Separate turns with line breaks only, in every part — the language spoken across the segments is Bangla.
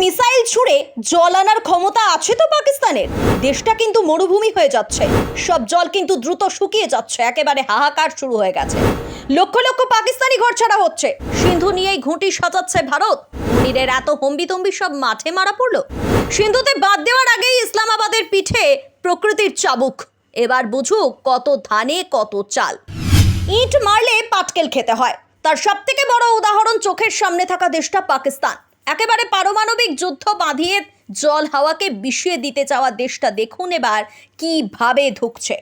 মিসাইল ছুড়ে জল আনার ক্ষমতা আছে তো পাকিস্তানের? দেশটা কিন্তু মরুভূমি হয়ে যাচ্ছে, সব জল কিন্তু দ্রুত শুকিয়ে যাচ্ছে, একেবারে হাহাকার শুরু হয়ে গেছে। লক্ষ লক্ষ পাকিস্তানি ঘরছাড়া হচ্ছে, সিন্ধু নিয়েই ঘুঁটি সাজাচ্ছে ভারত। মুনিরের এত হম্বিতম্বি সব মাঠে মারা পড়লো। সিন্ধুতে বাদ দেওয়ার আগেই ইসলামাবাদের পিঠে প্রকৃতির চাবুক। এবার বুঝুক কত ধানে কত চাল। ইট মারলে পাটকেল খেতে হয়, তার সব থেকে বড় উদাহরণ চোখের সামনে থাকা দেশটা পাকিস্তান। একেবারে পারমাণবিক যুদ্ধ বাঁধিয়ে জল হাওয়াকে বিষিয়ে দিতে চাওয়া দেশটা দেখুন এবার কিভাবে ধুকছে।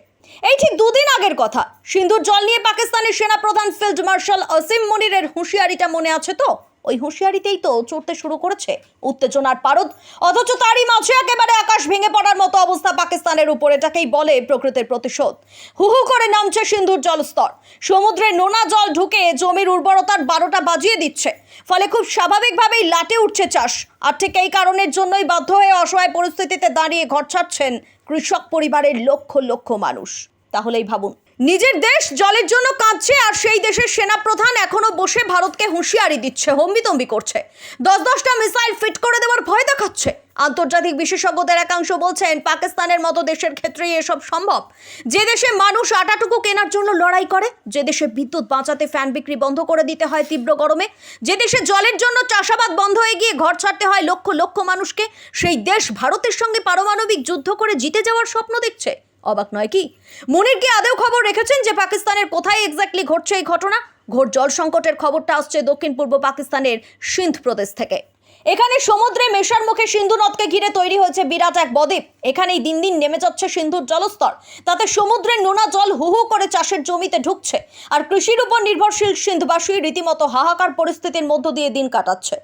এই ঠিক দুদিন আগের কথা, সিন্ধুর জল নিয়ে পাকিস্তানের সেনাপ্রধান ফিল্ড মার্শাল আসিম মুনিরের হুঁশিয়ারিটা মনে আছে তো? ওই হুঁশিয়ারিতেই তো চড়তে শুরু করেছে উত্তেজনার পারদ। অথচ তারই মাঝে একেবারে আকাশ ভেঙে পড়ার মতো অবস্থা পাকিস্তানের উপর। এটাকেই বলে প্রকৃতির প্রতিশোধ। হু হু করে নামছে সিন্ধুর জলস্তর। সমুদ্রে নোনা জল ঢুকে জমির উর্বরতার 12টা বাজিয়ে দিচ্ছে। ফলে খুব স্বাভাবিকভাবেই লাটে উঠছে চাষ। আর ঠিক এই কারণের জন্যই বাধ্য হয়ে অসহায় পরিস্থিতিতে দাঁড়িয়ে ঘর ছাড়ছেন কৃষক পরিবারের লক্ষ লক্ষ মানুষ। তাহলেই ভাবুন, নিজের দেশ জলের জন্য কাঁদছে, আর সেই দেশের সেনাপ্রধান এখনো বসে ভারতকে হুঁশিয়ারি দিচ্ছে, হম্বিতম্বি করছে, 10-10টা মিসাইল ফিট করে দেওয়ার ভয় দেখাচ্ছে। আন্তর্জাতিক বিশেষজ্ঞদের একাংশ বলছেন পাকিস্তানের মতো দেশের ক্ষেত্রেই এসব সম্ভব। যে দেশে মানুষ আটাটুকু কেনার জন্য লড়াই করে, যে দেশে বিদ্যুৎ বাঁচাতে ফ্যান বিক্রি বন্ধ করে দিতে হয় তীব্র গরমে, যে দেশে জলের জন্য চাষাবাদ বন্ধ হয়ে গিয়ে ঘর ছাড়তে হয় লক্ষ লক্ষ মানুষকে, সেই দেশ ভারতের সঙ্গে পারমাণবিক যুদ্ধ করে জিতে যাওয়ার স্বপ্ন দেখছে। অবাক নয় কি? মুনির কি আদৌ খবর রেখেছেন যে পাকিস্তানের কোথায় এক্স্যাক্টলি ঘটছে এই ঘটনা? ঘোর জল সংকটের খবরটা আসছে দক্ষিণ পূর্ব পাকিস্তানের সিন্ধ প্রদেশ থেকে। এখানে সমুদ্রে মেশার মুখে সিন্ধু নদকে ঘিরে তৈরি হয়েছে বিরাট এক বদ্বীপ। এখানেই দিন দিন নেমে যাচ্ছে সিন্ধুর জলস্তর। তাতে সমুদ্রের নোনা জল হু হু করে চাষের জমিতে ঢুকছে, আর কৃষির উপর নির্ভরশীল সিন্ধবাসী রীতিমতো হাহাকার পরিস্থিতির মধ্য দিয়ে দিন কাটাচ্ছে।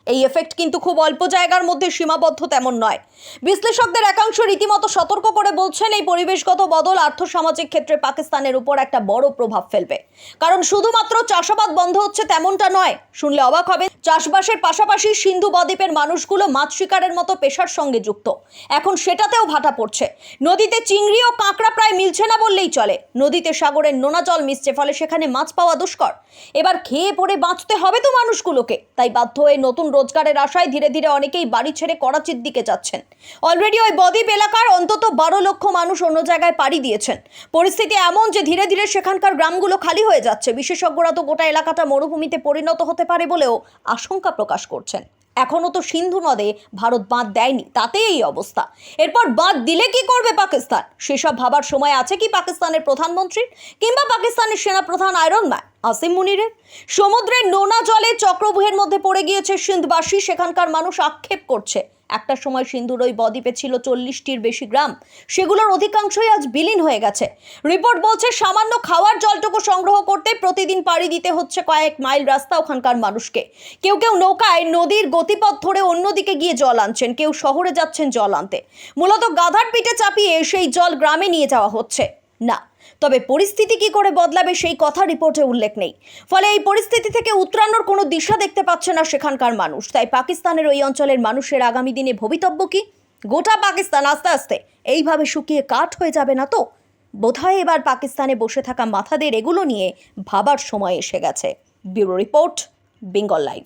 এই এফেক্ট কিন্তু খুব অল্প জায়গার মধ্যে সীমাবদ্ধ তেমন নয়। বিশ্লেষকদের একাংশ রীতিমতো সতর্ক করে বলছেন এই পরিবেশগত বদল আর্থসামাজিক ক্ষেত্রে পাকিস্তানের উপর একটা বড় প্রভাব ফেলবে। কারণ শুধুমাত্র চাষাবাদ বন্ধ হচ্ছে তেমনটা নয়, শুনলে অবাক হবে। চাষবাসের পাশাপাশি সিন্ধু বদ্বীপের মানুষগুলো মাছ শিকারের মতো পেশার সঙ্গে যুক্ত। এখন সেটাতেও ভাটা পড়ছে। নদীতে চিংড়ি ও কাঁকড়া প্রায় মিলছে না বললেই চলে। নদীতে সাগরের নোনা জল মিশছে, ফলে সেখানে মাছ পাওয়া দুষ্কর। এবার খেয়ে পড়ে বাঁচতে হবে তো মানুষগুলোকে, তাই বাধ্য হয়ে নতুন রোজগারের আশায় ধীরে ধীরে অনেকেই বাড়ি ছেড়ে করাচির দিকে যাচ্ছেন। অলরেডি ওই বদ্বীপ এলাকার অন্তত 12 লক্ষ মানুষ অন্য জায়গায় পাড়ি দিয়েছেন। পরিস্থিতি এমন যে ধীরে ধীরে সেখানকার গ্রামগুলো খালি হয়ে যাচ্ছে। বিশেষজ্ঞরা তো গোটা এলাকাটা মরুভূমিতে পরিণত হতে পারে বলেও আশঙ্কা প্রকাশ করছেন। এখনো তো সিন্ধু নদে ভারত বাঁধ দেয়নি, তাতেই এই অবস্থা। এরপর বাঁধ দিলে কি করবে পাকিস্তান, সেসব ভাবার সময় আছে কি পাকিস্তানের প্রধানমন্ত্রীর কিংবা পাকিস্তানের সেনাপ্রধান আয়রন ম্যান আসিম মুনিরের? সমুদ্রের নোনা জলে চক্রব্যূহের মধ্যে পড়ে গিয়েছে সিন্ধবাসী। সেখানকার মানুষ আক্ষেপ করছে, একটা সময় সিন্ধুর ওই বদ্বীপে ছিল 40টির বেশি গ্রাম, সেগুলোর অধিকাংশই আজ বিলীন হয়ে গেছে। রিপোর্ট বলছে সামান্য খাওয়ার জলটুকু সংগ্রহ করতে প্রতিদিন পাড়ি দিতে হচ্ছে কয়েক মাইল রাস্তা ওখানকার মানুষকে। কেউ কেউ নৌকায় নদীর গতিপথ ধরে অন্যদিকে গিয়ে জল আনছেন, কেউ শহরে যাচ্ছেন জল আনতে। মূলত গাধার পিঠে চাপিয়ে সেই জল গ্রামে নিয়ে যাওয়া হচ্ছে না। তবে পরিস্থিতি কি করে বদলাবে সেই কথা রিপোর্টে উল্লেখ নেই। ফলে এই পরিস্থিতি থেকে উতরানোর কোনো দিশা দেখতে পাচ্ছে না সেখানকার মানুষ। তাই পাকিস্তানের ওই অঞ্চলের মানুষের আগামী দিনে ভবিতব্য কি? গোটা পাকিস্তান আস্তে আস্তে এইভাবে শুকিয়ে কাঠ হয়ে যাবে না তো? বোধহয় এবার পাকিস্তানে বসে থাকা মাথাদের এগুলো নিয়ে ভাবার সময় এসে গেছে। Bureau report, Bengal live.